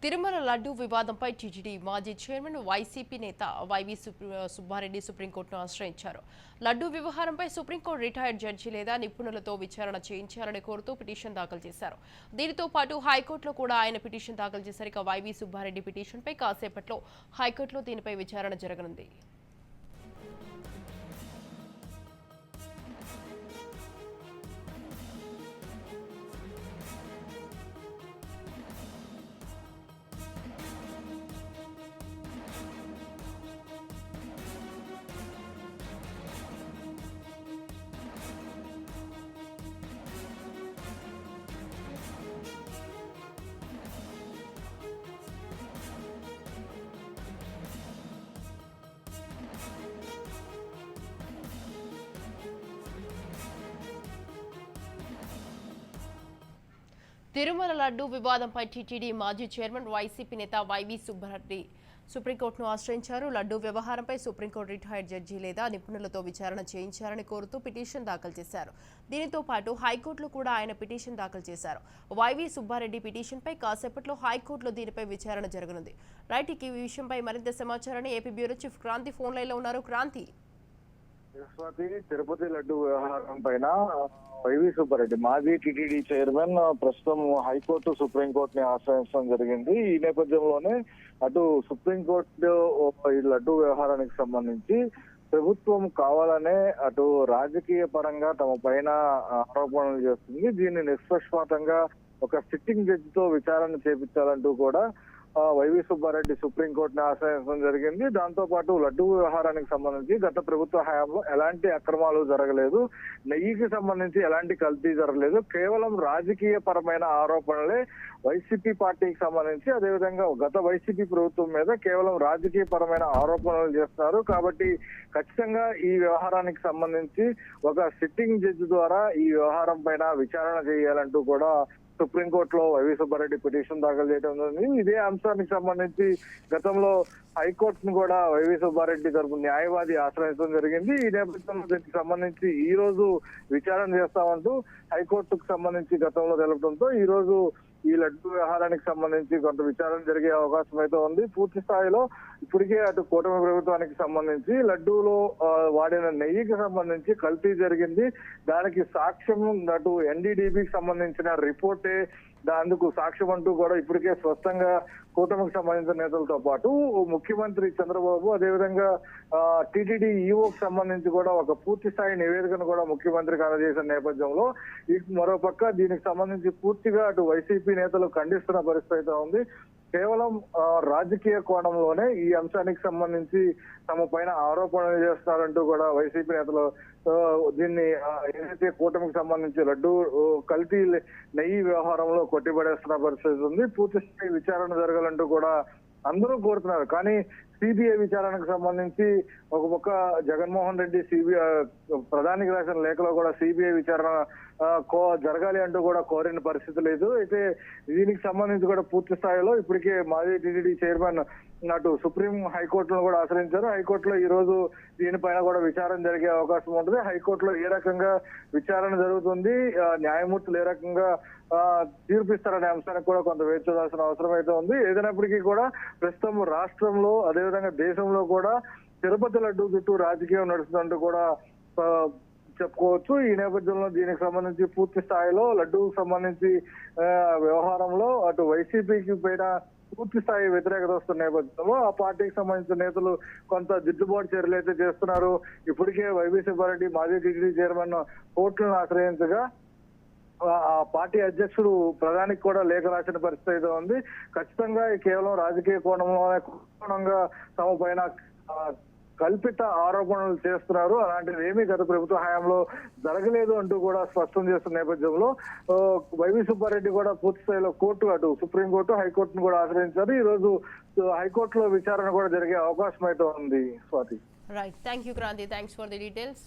తిరుమల లడ్డూ వివాదంపై టీటీడీ మాజీ chairman YCP నేత వైవి సుబ్బారెడ్డి సుప్రీంకోర్టును ఆశ్రయించారు. లడ్డూ వ్యవహారంపై సుప్రీంకోర్టు రిటైర్డ్ జడ్జి లేదా నిపుణులతో విచారణ చేయించాలని కోరుతూ పిటిషన్ దాఖలు చేశారు. దీనితో పాటు హైకోర్టులో కూడా ఆయన పిటిషన్ దాఖలు చేశారు. ఇక వైవి సుబ్బారెడ్డి పిటిషన్పై కాసేపట్లో హైకోర్టులో దీనిపై విచారణ జరగనుంది. తిరుమల లడ్డూ వివాదంపై టీటీడీ మాజీ చైర్మన్ వైసీపీ నేత వైవి సుబ్బారెడ్డి సుప్రీంకోర్టును ఆశ్రయించారు. లడ్డూ వ్యవహారంపై సుప్రీంకోర్టు రిటైర్డ్ జడ్జి లేదా నిపుణులతో విచారణ చేయించాలని కోరుతూ పిటిషన్ దాఖలు చేశారు. దీనితో పాటు హైకోర్టులో కూడా ఆయన పిటిషన్ దాఖలు చేశారు. వైవి సుబ్బారెడ్డి పిటిషన్పై కాసేపట్లో హైకోర్టులో దీనిపై విచారణ జరగనుంది. రైట్, ఈ విషయంపై మరింత సమాచారాన్ని AP bureau chief Kranthi phone line లో ఉన్నారు. క్రాంతి, తిరుపతి లడ్డు వ్యవహారం పైన వైవి సుబ్బారెడ్డి మాజీ టీటీడీ చైర్మన్ ప్రస్తుతం హైకోర్టు సుప్రీంకోర్టుని ఆశ్రయించడం జరిగింది. ఈ నేపథ్యంలోనే అటు సుప్రీంకోర్టు ఈ లడ్డు వ్యవహారానికి సంబంధించి ప్రభుత్వం కావాలనే అటు రాజకీయ పరంగా తమ పైన ఆరోపణలు చేస్తుంది. దీన్ని నిష్పక్షపాతంగా ఒక సిట్టింగ్ జడ్జి తో విచారణ చేపించాలంటూ కూడా వైవి సుబ్బారెడ్డి సుప్రీంకోర్టుని ఆశ్రయించడం జరిగింది. దాంతో పాటు లడ్డూ వ్యవహారానికి సంబంధించి గత ప్రభుత్వ హయాంలో ఎలాంటి అక్రమాలు జరగలేదు, నెయ్యికి సంబంధించి ఎలాంటి కల్తీ జరగలేదు, కేవలం రాజకీయ పరమైన ఆరోపణలే వైసీపీ పార్టీకి సంబంధించి, అదేవిధంగా గత వైసీపీ ప్రభుత్వం మీద కేవలం రాజకీయ పరమైన ఆరోపణలు చేస్తున్నారు. కాబట్టి ఖచ్చితంగా ఈ వ్యవహారానికి సంబంధించి ఒక సిట్టింగ్ జడ్జి ద్వారా ఈ వ్యవహారం పైన విచారణ చేయాలంటూ కూడా సుప్రీంకోర్టులో వైవి సుబ్బారెడ్డి పిటిషన్ దాఖలు చేయడం జరిగింది. ఇదే అంశానికి సంబంధించి గతంలో హైకోర్టును కూడా వైవి సుబ్బారెడ్డి తరపు న్యాయవాది ఆశ్రయించడం జరిగింది. ఈ నేపథ్యంలో దీనికి సంబంధించి ఈ రోజు విచారణ చేస్తామంటూ హైకోర్టుకు సంబంధించి గతంలో తెలపడంతో ఈ రోజు ఈ లడ్డు వ్యవహారానికి సంబంధించి కొంత విచారణ జరిగే అవకాశం అయితే ఉంది. పూర్తి స్థాయిలో ఇప్పటికే అటు కూటమి ప్రభుత్వానికి సంబంధించి లడ్డూలో వాడిన నెయ్యికి సంబంధించి కల్తీ జరిగింది. దానికి సాక్ష్యం అటు ఎన్డీడీబీకి సంబంధించిన రిపోర్టే అందుకు సాక్ష్యం అంటూ కూడా ఇప్పటికే స్పష్టంగా కూటమికి సంబంధించిన నేతలతో పాటు ముఖ్యమంత్రి చంద్రబాబు, అదేవిధంగా టీటీడీ ఈఓకి సంబంధించి కూడా ఒక పూర్తి స్థాయి నివేదికను కూడా ముఖ్యమంత్రికి అందజేసిన నేపథ్యంలో మరోపక్క దీనికి సంబంధించి పూర్తిగా అటు వైసీపీ నేతలు ఖండిస్తున్న పరిస్థితి ఉంది. కేవలం రాజకీయ కోణంలోనే ఈ అంశానికి సంబంధించి తమ పైన ఆరోపణలు చేస్తున్నారంటూ కూడా వైసీపీ నేతలు దీన్ని ఏదైతే కూటమికి సంబంధించి లడ్డు కల్తీ నెయ్యి వ్యవహారంలో కొట్టిపడేస్తున్న పరిస్థితి ఉంది. పూర్తి స్థాయి విచారణ జరగాలంటూ కూడా అందరూ కోరుతున్నారు. కానీ సిబిఐ విచారణకు సంబంధించి ఒక పక్క జగన్మోహన్ రెడ్డి ప్రధానికి రాసిన లేఖలో కూడా సిబిఐ విచారణ జరగాలి అంటూ కూడా కోరిన పరిస్థితి లేదు. అయితే దీనికి సంబంధించి కూడా పూర్తి స్థాయిలో ఇప్పటికే మాజీ టీటీడీ చైర్మన్ అటు సుప్రీం హైకోర్టును కూడా ఆశ్రయించారు. హైకోర్టులో ఈ రోజు దీనిపైన కూడా విచారణ జరిగే అవకాశం ఉంటుంది. హైకోర్టులో ఏ రకంగా విచారణ జరుగుతుంది, న్యాయమూర్తులు ఏ రకంగా తీర్పిస్తారనే అంశానికి కూడా కొంత వేచి చూడాల్సిన అవసరం అయితే ఉంది. ఏదైనప్పటికీ కూడా ప్రస్తుతం రాష్ట్రంలో అదేవిధంగా దేశంలో కూడా తిరుపతి లడ్డు చుట్టూ రాజకీయం నడుస్తుందంటూ కూడా చెప్పుకోవచ్చు. ఈ నేపథ్యంలో దీనికి సంబంధించి పూర్తి స్థాయిలో లడ్డూకు సంబంధించి వ్యవహారంలో అటు వైసీపీకి పైన పూర్తి స్థాయి వ్యతిరేకత వస్తున్న నేపథ్యంలో ఆ పార్టీకి సంబంధించిన నేతలు కొంత దిద్దుబాటు చర్యలు అయితే చేస్తున్నారు. ఇప్పటికే వైవి సుబ్బారెడ్డి మాజీ టీటీడీ చైర్మన్ కోర్టులను ఆశ్రయించగా ఆ పార్టీ అధ్యక్షుడు ప్రధానికి కూడా లేఖ రాసిన పరిస్థితి అయితే ఉంది. ఖచ్చితంగా కేవలం రాజకీయ కోణంగా తమ పైన కల్పిత ఆరోపణలు చేస్తున్నారు, అలాంటిది ఏమీ గత ప్రభుత్వ హయాంలో జరగలేదు అంటూ కూడా స్పష్టం చేస్తున్న నేపథ్యంలో వైవి సుబ్బారెడ్డి కూడా పూర్తి స్థాయిలో కోర్టు అటు సుప్రీంకోర్టు హైకోర్టును కూడా ఆశ్రయించారు. ఈ రోజు హైకోర్టులో విచారణ కూడా జరిగే అవకాశం అయితే ఉంది. Swathi, right, thank you Kranthi, thanks for the details.